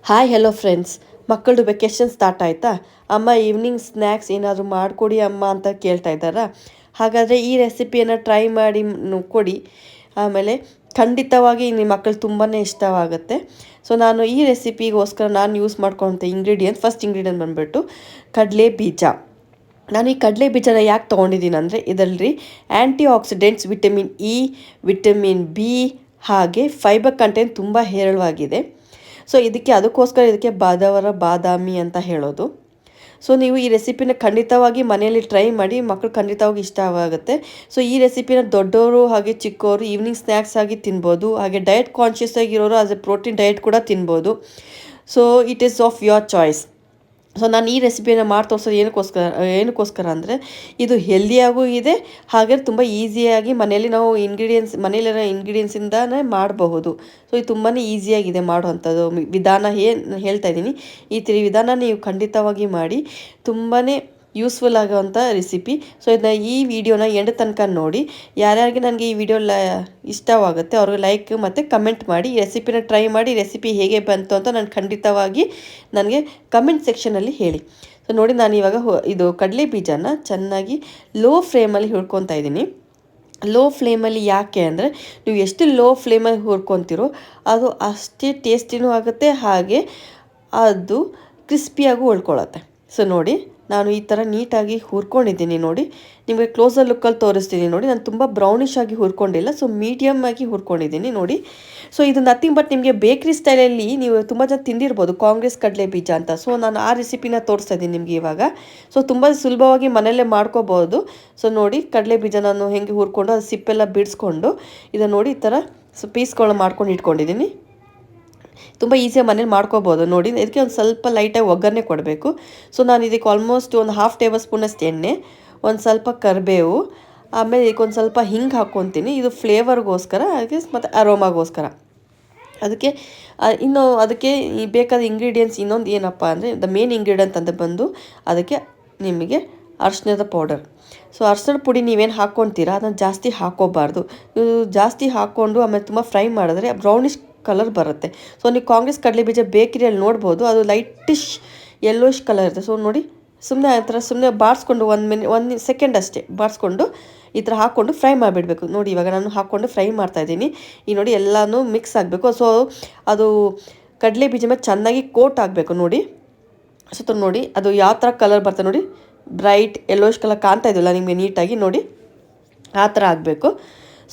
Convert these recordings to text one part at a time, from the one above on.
Hi hello friends, ಮಕ್ಕಳದು vacation start ಆಯಿತಾ? ಅಮ್ಮ ಈವ್ನಿಂಗ್ ಸ್ನ್ಯಾಕ್ಸ್ ಏನಾದರೂ ಮಾಡಿಕೊಡಿ ಅಮ್ಮ ಅಂತ ಕೇಳ್ತಾ ಇದ್ದಾರಾ? ಹಾಗಾದರೆ ಈ ರೆಸಿಪಿಯನ್ನು ಟ್ರೈ ಮಾಡಿ ಕೊಡಿ. ಆಮೇಲೆ ಖಂಡಿತವಾಗಿ ನಿಮ್ಮ ಮಕ್ಕಳು ತುಂಬಾ ಇಷ್ಟವಾಗುತ್ತೆ. ಸೊ ನಾನು ಈ ರೆಸಿಪಿಗೋಸ್ಕರ ನಾನು ಯೂಸ್ ಮಾಡ್ಕೊಳಂಥ ಫಸ್ಟ್ ಇಂಗ್ರೀಡಿಯೆಂಟ್ ಬಂದುಬಿಟ್ಟು ಕಡಲೆ ಬೀಜ. ನಾನು ಈ ಕಡಲೆ ಬೀಜನ ಯಾಕೆ ತೊಗೊಂಡಿದ್ದೀನಿ ಅಂದರೆ, ಇದರಲ್ಲಿ antioxidants, vitamin E, vitamin B ಹಾಗೆ ಫೈಬರ್ ಕಂಟೆಂಟ್ ತುಂಬ ಹೇರಳವಾಗಿದೆ. ಸೊ ಅದಕ್ಕೋಸ್ಕರ ಇದಕ್ಕೆ ಬಾದಾಮಿ ಅಂತ ಹೇಳೋದು. ಸೊ ನೀವು ಈ ರೆಸಿಪಿನ ಖಂಡಿತವಾಗಿ ಮನೆಯಲ್ಲಿ ಟ್ರೈ ಮಾಡಿ, ಮಕ್ಕಳು ಖಂಡಿತವಾಗಿ ಇಷ್ಟವಾಗುತ್ತೆ. ಸೊ ಈ ರೆಸಿಪಿನ ದೊಡ್ಡವರು ಹಾಗೆ ಚಿಕ್ಕವರು ಈವ್ನಿಂಗ್ ಸ್ನ್ಯಾಕ್ಸ್ ಆಗಿ ತಿನ್ಬೋದು. ಹಾಗೆ ಡಯಟ್ ಕಾನ್ಷಿಯಸ್ ಆಗಿರೋರು ಆಸ್ ಎ ಪ್ರೋಟೀನ್ ಡಯಟ್ ಕೂಡ ತಿನ್ಬೋದು. So it is of your choice. So ನಾನು ಈ ರೆಸಿಪಿಯನ್ನು ಮಾಡಿ ತೋರಿಸೋದು ಏನಕ್ಕೋಸ್ಕರ ಅಂದರೆ, ಇದು ಹೆಲ್ದಿಯಾಗೂ ಇದೆ, ಹಾಗೆ ತುಂಬ ಈಸಿಯಾಗಿ ಮನೆಯಲ್ಲಿ ನಾವು ಮನೆಯಲ್ಲಿರೋ ಇಂಗ್ರೀಡಿಯೆಂಟ್ಸಿಂದನೇ ಮಾಡಬಹುದು. ಸೊ ಇದು ತುಂಬಾ ಈಸಿಯಾಗಿದೆ ಮಾಡುವಂಥದ್ದು ವಿಧಾನ. ಹೇಳ್ತಾ ಇದ್ದೀನಿ, ಈ ವಿಧಾನ ನೀವು ಖಂಡಿತವಾಗಿ ಮಾಡಿ. ತುಂಬಾ ಯೂಸ್ಫುಲ್ ಆಗೋವಂಥ ರೆಸಿಪಿ. ಸೊ ಈ ವಿಡಿಯೋನ ಎಂಡ್ ತನಕ ನೋಡಿ. ಯಾರ್ಯಾರಿಗೆ ನನಗೆ ಈ ವಿಡಿಯೋ ಇಷ್ಟವಾಗುತ್ತೆ ಅವ್ರಿಗೆ ಲೈಕ್ ಮತ್ತು ಕಮೆಂಟ್ ಮಾಡಿ. ಈ ರೆಸಿಪಿನ ಟ್ರೈ ಮಾಡಿ, ರೆಸಿಪಿ ಹೇಗೆ ಬಂತು ಅಂತ ಖಂಡಿತವಾಗಿ ನನಗೆ ಕಮೆಂಟ್ ಸೆಕ್ಷನಲ್ಲಿ ಹೇಳಿ. ಸೊ ನೋಡಿ, ನಾನು ಇವಾಗ ಇದು ಕಡಲೆ ಬೀಜನ ಚೆನ್ನಾಗಿ ಲೋ ಫ್ಲೇಮಲ್ಲಿ ಹುರ್ಕೊತಾ ಇದ್ದೀನಿ. ಲೋ ಫ್ಲೇಮಲ್ಲಿ ಯಾಕೆ ಅಂದರೆ, ನೀವು ಎಷ್ಟು ಲೋ ಫ್ಲೇಮಲ್ಲಿ ಹುರ್ಕೊತೀರೋ ಅದು ಅಷ್ಟೇ ಟೇಸ್ಟಿನೂ ಆಗುತ್ತೆ, ಹಾಗೆ ಅದು ಕ್ರಿಸ್ಪಿಯಾಗೂ ಉಳ್ಕೊಳ್ಳುತ್ತೆ. ಸೊ ನೋಡಿ, ನಾನು ಈ ಥರ ನೀಟಾಗಿ ಹುರ್ಕೊಂಡಿದ್ದೀನಿ. ನೋಡಿ, ನಿಮಗೆ ಕ್ಲೋಸರ್ ಲುಕ್ಕಲ್ಲಿ ತೋರಿಸ್ತೀನಿ. ನೋಡಿ, ನಾನು ತುಂಬ ಬ್ರೌನಿಷ್ ಆಗಿ ಹುರ್ಕೊಂಡಿಲ್ಲ, ಸೊ ಮೀಡಿಯಮ್ ಆಗಿ ಹುರ್ಕೊಂಡಿದ್ದೀನಿ ನೋಡಿ. ಸೊ ಇದು ನಥಿಂಗ್ ಬಟ್ ನಿಮಗೆ ಬೇಕ್ರಿ ಸ್ಟೈಲಲ್ಲಿ ನೀವು ತುಂಬ ಜನ ತಿಂದಿರ್ಬೋದು, ಕಾಂಗ್ರೆಸ್ ಕಡಲೆ ಬೀಜ ಅಂತ. ಸೊ ನಾನು ಆ ರೆಸಿಪಿನ ತೋರಿಸ್ತಾ ಇದ್ದೀನಿ ನಿಮಗೆ ಇವಾಗ. ಸೊ ತುಂಬ ಸುಲಭವಾಗಿ ಮನೆಯಲ್ಲೇ ಮಾಡ್ಕೋಬೋದು. ಸೊ ನೋಡಿ, ಕಡಲೆ ಬೀಜ ನಾನು ಹೆಂಗೆ ಹುರ್ಕೊಂಡು ಅದು ಸಿಪ್ಪೆಲ್ಲ ಬಿಡಿಸ್ಕೊಂಡು ಇದನ್ನು ನೋಡಿ ಈ ಥರ ಪೀಸ್ಗಳು ಮಾಡ್ಕೊಂಡು ಇಟ್ಕೊಂಡಿದ್ದೀನಿ. ತುಂಬ ಈಸಿಯಾಗಿ ಮನೇಲಿ ಮಾಡ್ಕೋಬೋದು. ನೋಡಿ, ಇದಕ್ಕೆ ಒಂದು ಸ್ವಲ್ಪ ಲೈಟಾಗಿ ಒಗ್ಗರಣೆ ಕೊಡಬೇಕು. ಸೊ ನಾನು ಇದಕ್ಕೆ ಆಲ್ಮೋಸ್ಟ್ ಒಂದು 1/2 ಟೇಬಲ್ ಸ್ಪೂನಷ್ಟು ಎಣ್ಣೆ, ಒಂದು ಸ್ವಲ್ಪ ಕರಿಬೇವು, ಆಮೇಲೆ ಇದಕ್ಕೊಂದು ಸ್ವಲ್ಪ ಹಿಂಗೆ ಹಾಕ್ಕೊತೀನಿ. ಇದು ಫ್ಲೇವರ್ಗೋಸ್ಕರ, ಅದಕ್ಕೆ ಮತ್ತು ಅರೋಮಾಗೋಸ್ಕರ. ಅದಕ್ಕೆ ಅದಕ್ಕೆ ಬೇಕಾದ ಇಂಗ್ರೀಡಿಯೆಂಟ್ಸ್ ಇನ್ನೊಂದು ಏನಪ್ಪ ಅಂದರೆ, ದ ಮೇನ್ ಇಂಗ್ರೀಡಿಯೆಂಟ್ ಅಂತ ಬಂದು ಅದಕ್ಕೆ ನಿಮಗೆ ಅರಿಶಿಣದ ಪೌಡರ್. ಸೊ ಅರಿಶಿಣದ ಪುಡಿ ನೀವೇನು ಹಾಕ್ಕೊತೀರಾ ಅದನ್ನು ಜಾಸ್ತಿ ಹಾಕ್ಕೋಬಾರ್ದು. ನೀವು ಜಾಸ್ತಿ ಹಾಕ್ಕೊಂಡು ಆಮೇಲೆ ತುಂಬ ಫ್ರೈ ಮಾಡಿದ್ರೆ ಬ್ರೌನಿಷ್ ಕಲರ್ ಬರುತ್ತೆ. ಸೊ ನೀವು ಕಾಂಗ್ರೆಸ್ ಕಡಲೆ ಬೀಜ ಬೇಕರಿಯಲ್ಲಿ ನೋಡ್ಬೋದು, ಅದು ಲೈಟಿಶ್ ಯೆಲ್ಲೋಯಿಶ್ ಕಲರ್ ಇರುತ್ತೆ. ಸೊ ನೋಡಿ, ಸುಮ್ಮನೆ ಆ ಥರ ಸುಮ್ಮನೆ ಬಾಡಿಸ್ಕೊಂಡು 1 ಸೆಕೆಂಡ್ ಅಷ್ಟೇ ಬಾಡಿಸ್ಕೊಂಡು ಈ ಥರ ಹಾಕ್ಕೊಂಡು ಫ್ರೈ ಮಾಡಿಬಿಡಬೇಕು. ನೋಡಿ, ಇವಾಗ ನಾನು ಹಾಕ್ಕೊಂಡು ಫ್ರೈ ಮಾಡ್ತಾಯಿದ್ದೀನಿ. ಈ ನೋಡಿ, ಎಲ್ಲನೂ ಮಿಕ್ಸ್ ಆಗಬೇಕು. ಸೊ ಅದು ಕಡಲೆ ಬೀಜ ಮೇಲೆ ಚೆನ್ನಾಗಿ ಕೋಟ್ ಆಗಬೇಕು ನೋಡಿ. ಸೊ ನೋಡಿ, ಅದು ಯಾವ ಥರ ಕಲರ್ ಬರ್ತದೆ ನೋಡಿ, ಬ್ರೈಟ್ ಯೆಲ್ಲೋಯಿಶ್ ಕಲರ್ ಕಾಣ್ತಾ ಇದ್ದಿಲ್ಲ ನಿಮಗೆ ನೀಟಾಗಿ ನೋಡಿ, ಆ ಥರ ಆಗಬೇಕು.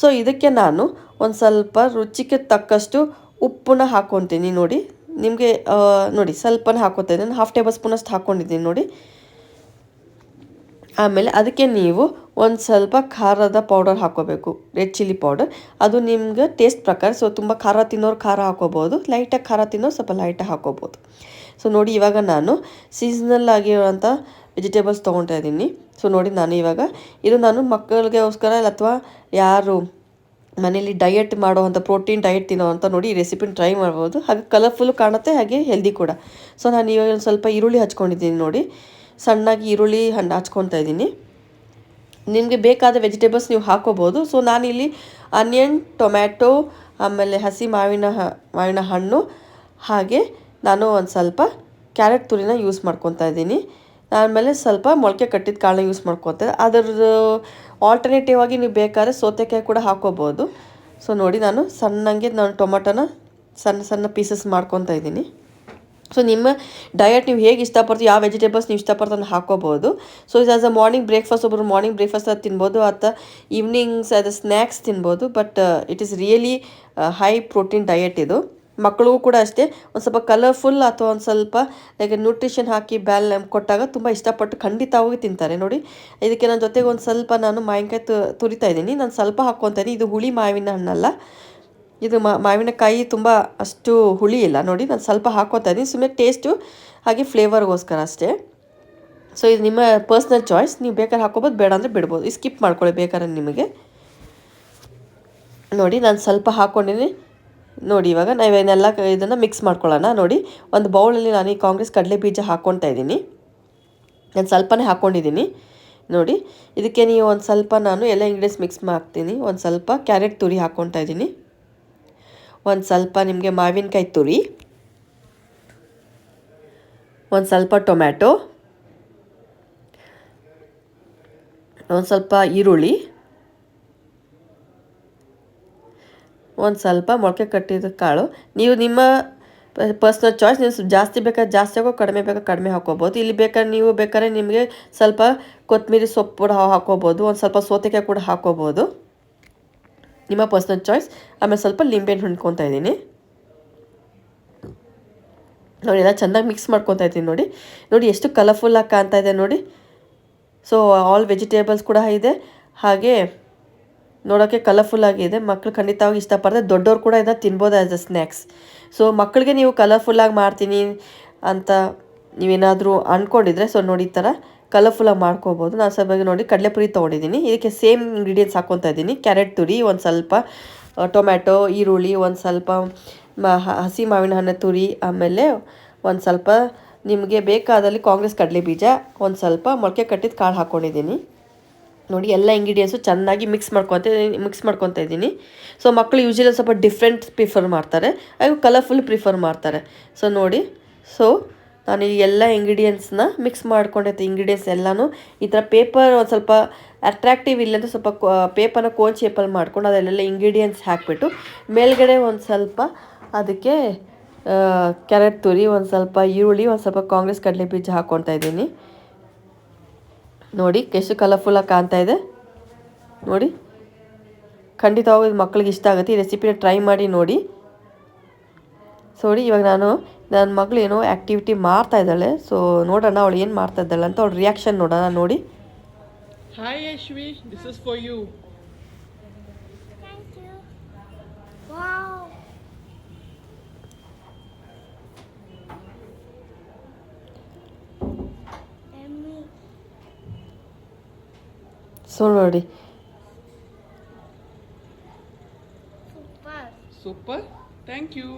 ಸೊ ಇದಕ್ಕೆ ನಾನು ಒಂದು ಸ್ವಲ್ಪ ರುಚಿಗೆ ತಕ್ಕಷ್ಟು ಉಪ್ಪನ್ನ ಹಾಕ್ಕೊತೀನಿ. ನೋಡಿ, ನಿಮಗೆ ನೋಡಿ ಸ್ವಲ್ಪನೇ ಹಾಕ್ಕೊತಾ ಇದ್ದೀನಿ, 1/2 ಟೇಬಲ್ ಸ್ಪೂನಷ್ಟು ಹಾಕ್ಕೊಂಡಿದ್ದೀನಿ ನೋಡಿ. ಆಮೇಲೆ ಅದಕ್ಕೆ ನೀವು ಒಂದು ಸ್ವಲ್ಪ ಖಾರದ ಪೌಡರ್ ಹಾಕ್ಕೋಬೇಕು, ರೆಡ್ ಚಿಲ್ಲಿ ಪೌಡರ್. ಅದು ನಿಮ್ಗೆ ಟೇಸ್ಟ್ ಪ್ರಕಾರ. ಸೊ ತುಂಬ ಖಾರ ತಿನ್ನೋರು ಖಾರ ಹಾಕ್ಕೋಬೋದು, ಲೈಟಾಗಿ ಖಾರ ತಿನ್ನೋರು ಸ್ವಲ್ಪ ಲೈಟಾಗಿ ಹಾಕ್ಕೋಬೋದು. ಸೊ ನೋಡಿ, ಇವಾಗ ನಾನು ಸೀಸನಲ್ ಆಗಿರೋಂಥ ವೆಜಿಟೇಬಲ್ಸ್ ತೊಗೊಳ್ತಾ ಇದ್ದೀನಿ. ಸೊ ನೋಡಿ, ಇದು ನಾನು ಮಕ್ಕಳಿಗೋಸ್ಕರ ಅಥವಾ ಯಾರು ಮನೇಲಿ ಡಯಟ್ ಮಾಡೋವಂಥ ಪ್ರೋಟೀನ್ ಡಯಟ್ ತಿನ್ನೋವಂಥ ನೋಡಿ ಈ ರೆಸಿಪಿನ ಟ್ರೈ ಮಾಡ್ಬೋದು. ಹಾಗೆ ಕಲರ್ಫುಲ್ಲು ಕಾಣುತ್ತೆ, ಹಾಗೆ ಹೆಲ್ದಿ ಕೂಡ. ಸೊ ನಾನು ಇವಾಗ ಒಂದು ಸ್ವಲ್ಪ ಈರುಳ್ಳಿ ಹಚ್ಕೊಂಡಿದ್ದೀನಿ ನೋಡಿ, ಸಣ್ಣಾಗಿ ಈರುಳ್ಳಿ ಹಚ್ಕೊತಾ ಇದ್ದೀನಿ. ನಿಮಗೆ ಬೇಕಾದ ವೆಜಿಟೇಬಲ್ಸ್ ನೀವು ಹಾಕ್ಕೋಬೋದು. ಸೊ ನಾನಿಲ್ಲಿ ಆನಿಯನ್, ಟೊಮ್ಯಾಟೊ, ಆಮೇಲೆ ಹಸಿ ಮಾವಿನ ಹಣ್ಣು, ಹಾಗೆ ನಾನು ಒಂದು ಸ್ವಲ್ಪ ಕ್ಯಾರೆಟ್ ತುರಿನ ಯೂಸ್ ಮಾಡ್ಕೊತಾ ಇದ್ದೀನಿ. ಆಮೇಲೆ ಸ್ವಲ್ಪ ಮೊಳಕೆ ಕಟ್ಟಿದ ಕಾಳನ್ನ ಯೂಸ್ ಮಾಡ್ಕೊತಾರೆ. ಅದರದ್ದು ಆಲ್ಟರ್ನೇಟಿವ್ ಆಗಿ ನೀವು ಬೇಕಾದ್ರೆ ಸೌತೆಕಾಯಿ ಕೂಡ ಹಾಕ್ಕೋಬೋದು. ಸೊ ನೋಡಿ, ನಾನು ಟೊಮೆಟೊನ ಸಣ್ಣ ಪೀಸಸ್ ಮಾಡ್ಕೊತಾ ಇದ್ದೀನಿ. ಸೊ ನಿಮ್ಮ ಡಯಟ್ ನೀವು ಹೇಗೆ ಇಷ್ಟಪಡ್ತೀವಿ, ಯಾವ ವೆಜಿಟೇಬಲ್ಸ್ ನೀವು ಇಷ್ಟಪಡ್ತಾನೆ ಹಾಕ್ಕೋಬೋದು. ಸೊ ಇದು ಆಸ್ ಅ ಮಾರ್ನಿಂಗ್ ಬ್ರೇಕ್ಫಾಸ್ಟ್, ಒಬ್ಬರು ಮಾರ್ನಿಂಗ್ ಬ್ರೇಕ್ಫಾಸ್ಟ್ ಅದು ತಿನ್ಬೋದು, ಅಥವಾ ಈವ್ನಿಂಗ್ಸ್ ಅದು ಸ್ನ್ಯಾಕ್ಸ್ ತಿನ್ಬೋದು. But it is really high protein diet ಇದು. ಮಕ್ಕಳಿಗೂ ಕೂಡ ಅಷ್ಟೇ, ಒಂದು ಸ್ವಲ್ಪ ಕಲರ್ಫುಲ್ ಅಥವಾ ಒಂದು ಸ್ವಲ್ಪ ಲೈಕ್ ನ್ಯೂಟ್ರಿಷನ್ ಹಾಕಿ ಕೊಟ್ಟಾಗ ತುಂಬ ಇಷ್ಟಪಟ್ಟು ಖಂಡಿತವಾಗಿ ತಿಂತಾರೆ ನೋಡಿ. ಇದಕ್ಕೆ ನನ್ನ ಜೊತೆಗೆ ಒಂದು ಸ್ವಲ್ಪ ನಾನು ಮಾವಿನಕಾಯಿ ತುರಿತಾ ಇದ್ದೀನಿ. ನಾನು ಸ್ವಲ್ಪ ಹಾಕ್ಕೊತಾ ಇದ್ದೀನಿ. ಇದು ಹುಳಿ ಮಾವಿನ ಹಣ್ಣಲ್ಲ, ಇದು ಮಾವಿನಕಾಯಿ ತುಂಬ ಅಷ್ಟು ಹುಳಿ ಇಲ್ಲ ನೋಡಿ. ನಾನು ಸ್ವಲ್ಪ ಹಾಕ್ಕೊತಾ ಇದ್ದೀನಿ, ಸುಮ್ಮನೆ ಟೇಸ್ಟು ಹಾಗೆ ಫ್ಲೇವರ್ಗೋಸ್ಕರ ಅಷ್ಟೇ. ಸೊ ಇದು ನಿಮ್ಮ ಪರ್ಸ್ನಲ್ ಚಾಯ್ಸ್, ನೀವು ಬೇಕಾದ್ರೆ ಹಾಕ್ಕೋಬೋದು, ಬೇಡ ಅಂದರೆ ಬಿಡ್ಬೋದು. ಇದು ಸ್ಕಿಪ್ ಮಾಡ್ಕೊಳ್ಳಿ ಬೇಕಾದ್ರೆ ನಿಮಗೆ. ನೋಡಿ, ನಾನು ಸ್ವಲ್ಪ ಹಾಕ್ಕೊಂಡಿದ್ದೀನಿ ನೋಡಿ. ಇವಾಗ ನಾವೇನೆಲ್ಲ ಇದನ್ನು ಮಿಕ್ಸ್ ಮಾಡ್ಕೊಳ್ಳೋಣ ನೋಡಿ. ಒಂದು ಬೌಲಲ್ಲಿ ನಾನು ಈ ಕಾಂಗ್ರೆಸ್ ಕಡಲೆ ಬೀಜ ಹಾಕ್ಕೊತಾ ಇದ್ದೀನಿ. ನಾನು ಸ್ವಲ್ಪನೇ ಹಾಕ್ಕೊಂಡಿದ್ದೀನಿ ನೋಡಿ. ಇದಕ್ಕೆ ನೀವು ಒಂದು ಸ್ವಲ್ಪ ನಾನು ಎಲ್ಲ ಇಂಗ್ರೀಡಿಯೆಂಟ್ಸ್ ಮಿಕ್ಸ್ ಮಾಡ್ತೀನಿ. ಒಂದು ಸ್ವಲ್ಪ ಕ್ಯಾರೆಟ್ ತುರಿ ಹಾಕ್ಕೊತಾ ಇದ್ದೀನಿ, ಒಂದು ಸ್ವಲ್ಪ ನಿಮಗೆ ಮಾವಿನಕಾಯಿ ತುರಿ, ಒಂದು ಸ್ವಲ್ಪ ಟೊಮ್ಯಾಟೊ, ಒಂದು ಸ್ವಲ್ಪ ಈರುಳ್ಳಿ, ಒಂದು ಸ್ವಲ್ಪ ಮೊಳಕೆ ಕಟ್ಟಿದ ಕಾಳು. ನೀವು ನಿಮ್ಮ ಪರ್ಸ್ನಲ್ ಚಾಯ್ಸ್, ನೀವು ಜಾಸ್ತಿ ಬೇಕಾದ್ರೆ ಜಾಸ್ತಿ ಕಡಿಮೆ ಬೇಕಾದ್ರೆ ಕಡಿಮೆ ಹಾಕ್ಕೋಬೋದು. ಇಲ್ಲಿ ಬೇಕಾದ್ರೆ ನೀವು ಬೇಕಾದ್ರೆ ನಿಮಗೆ ಸ್ವಲ್ಪ ಕೊತ್ತಂಬರಿ ಸೊಪ್ಪು ಕೂಡ ಹಾಕ್ಕೋಬೋದು, ಒಂದು ಸ್ವಲ್ಪ ಸೌತೆಕಾಯಿ ಕೂಡ ಹಾಕ್ಕೋಬೋದು, ನಿಮ್ಮ ಪರ್ಸ್ನಲ್ ಚಾಯ್ಸ್. ಆಮೇಲೆ ಸ್ವಲ್ಪ ಲಿಂಬೆಹಣ್ಣು ಹಿಂಡ್ಕೊತಾ ಇದ್ದೀನಿ ನೋಡಿ. ಎಲ್ಲ ಚೆನ್ನಾಗಿ ಮಿಕ್ಸ್ ಮಾಡ್ಕೊತಾ ಇದ್ದೀನಿ ನೋಡಿ. ನೋಡಿ ಎಷ್ಟು ಕಲರ್ಫುಲ್ಲಾಗಿ ಕಾಣ್ತಾ ಇದೆ ನೋಡಿ. ಸೊ ಆಲ್ ವೆಜಿಟೇಬಲ್ಸ್ ಕೂಡ ಇದೆ, ಹಾಗೆ ನೋಡೋಕ್ಕೆ ಕಲರ್ಫುಲ್ಲಾಗಿದೆ. ಮಕ್ಕಳು ಖಂಡಿತವಾಗಿ ಇಷ್ಟಪಡ್ತಾರೆ, ದೊಡ್ಡವ್ರು ಕೂಡ ಇದನ್ನು ತಿನ್ಬೋದು ಆ್ಯಸ್ ಅ ಸ್ನ್ಯಾಕ್ಸ್. ಸೊ ಮಕ್ಕಳಿಗೆ ನೀವು ಕಲರ್ಫುಲ್ಲಾಗಿ ಮಾಡ್ತೀನಿ ಅಂತ ನೀವೇನಾದರೂ ಅಂದ್ಕೊಂಡಿದ್ರೆ ಸೊ ನೋಡಿ ಈ ಥರ ಕಲರ್ಫುಲ್ಲಾಗಿ ಮಾಡ್ಕೋಬೋದು. ನಾನು ಸ್ವಲ್ಪ ನೋಡಿ ಕಡಲೆಪುರಿ ತೊಗೊಂಡಿದ್ದೀನಿ, ಇದಕ್ಕೆ ಸೇಮ್ ಇಂಗ್ರೀಡಿಯೆಂಟ್ಸ್ ಹಾಕ್ಕೊತಾ ಇದ್ದೀನಿ. ಕ್ಯಾರೆಟ್ ತುರಿ, ಒಂದು ಸ್ವಲ್ಪ ಟೊಮ್ಯಾಟೊ, ಈರುಳ್ಳಿ, ಒಂದು ಸ್ವಲ್ಪ ಹಸಿ ಮಾವಿನ ಹಣ್ಣು ತುರಿ, ಆಮೇಲೆ ಒಂದು ಸ್ವಲ್ಪ ನಿಮಗೆ ಬೇಕಾದಲ್ಲಿ ಕಾಂಗ್ರೆಸ್ ಕಡಲೆ ಬೀಜ, ಒಂದು ಸ್ವಲ್ಪ ಮೊಳಕೆ ಕಟ್ಟಿದ ಕಾಳು ಹಾಕ್ಕೊಂಡಿದ್ದೀನಿ ನೋಡಿ. ಎಲ್ಲ ಇಂಗ್ರೀಡಿಯೆಂಟ್ಸು ಚೆನ್ನಾಗಿ ಮಿಕ್ಸ್ ಮಾಡ್ಕೊತಾ ಇದ್ದೀನಿ. ಸೊ ಮಕ್ಕಳು ಯೂಶಲಿ ಸ್ವಲ್ಪ ಡಿಫ್ರೆಂಟ್ ಪ್ರಿಫರ್ ಮಾಡ್ತಾರೆ, ಹಾಗೂ ಕಲರ್ಫುಲ್ ಪ್ರಿಫರ್ ಮಾಡ್ತಾರೆ. ಸೊ ನೋಡಿ, ಸೊ ನಾನು ಈ ಎಲ್ಲ ಇಂಗ್ರೀಡಿಯೆಂಟ್ಸ್ನ ಮಿಕ್ಸ್ ಮಾಡ್ಕೊಂಡಿದ್ದೆ. ಇಂಗ್ರೀಡಿಯೆಂಟ್ಸ್ ಎಲ್ಲನೂ ಈ ಥರ ಪೇಪರ್ ಒಂದು ಸ್ವಲ್ಪ ಅಟ್ರಾಕ್ಟಿವ್ ಇಲ್ಲಂದರೆ ಸ್ವಲ್ಪ ಪೇಪರ್ನ ಕೋನ್ ಶೇಪಲ್ಲಿ ಮಾಡ್ಕೊಂಡು ಅದರಲ್ಲೆಲ್ಲ ಇಂಗ್ರೀಡಿಯೆಂಟ್ಸ್ ಹಾಕಿಬಿಟ್ಟು ಮೇಲ್ಗಡೆ ಒಂದು ಸ್ವಲ್ಪ ಅದಕ್ಕೆ ಕ್ಯಾರೆಟ್ ತುರಿ, ಒಂದು ಸ್ವಲ್ಪ ಈರುಳ್ಳಿ, ಒಂದು ಸ್ವಲ್ಪ ಕಾಂಗ್ರೆಸ್ ಕಡಲೆ ಬೀಜ ಹಾಕ್ಕೊತಾ ಇದ್ದೀನಿ ನೋಡಿ. ಎಷ್ಟು ಕಲರ್ಫುಲ್ಲಾಗಿ ಕಾಣ್ತಾ ಇದೆ ನೋಡಿ. ಖಂಡಿತವಾಗೂ ಇದು ಮಕ್ಕಳಿಗೆ ಇಷ್ಟ ಆಗುತ್ತೆ. ಈ ರೆಸಿಪಿನ ಟ್ರೈ ಮಾಡಿ ನೋಡಿ. ಸೊ ನೋಡಿ, ಇವಾಗ ನನ್ನ ಮಗಳು ಏನೋ ಆ್ಯಕ್ಟಿವಿಟಿ ಮಾಡ್ತಾ ಇದ್ದಾಳೆ. ಸೊ ನೋಡೋಣ ಅವಳು ಏನು ಮಾಡ್ತಾ ಇದ್ದಾಳೆ ಅಂತ, ಅವಳು ರಿಯಾಕ್ಷನ್ ನೋಡೋಣ ನೋಡಿ. Hi Yashvi, this is for you. Thank you. Wow. Yummy. So ನೋಡಿ, Super. Super, thank you.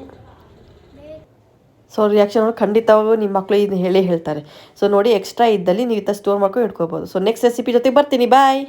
So reaction ನೋಡಿ, ಖಂಡಿತವಾಗೂ ನಿಮ್ಮ ಮಕ್ಕಳು ಇದನ್ನ ಹೇಳ್ತಾರೆ. ಸೊ ನೋಡಿ, ಎಕ್ಸ್ಟ್ರಾ ಇದ್ದಲ್ಲಿ ನೀವು ಈ ಥರ ಸ್ಟೋರ್ ಮಾಡ್ಕೊಂಡು ಇಟ್ಕೋಬೋದು. ಸೊ ನೆಕ್ಸ್ಟ್ ರೆಸಿಪಿ ಜೊತೆ ಬರ್ತೀನಿ, ಬಾಯ್.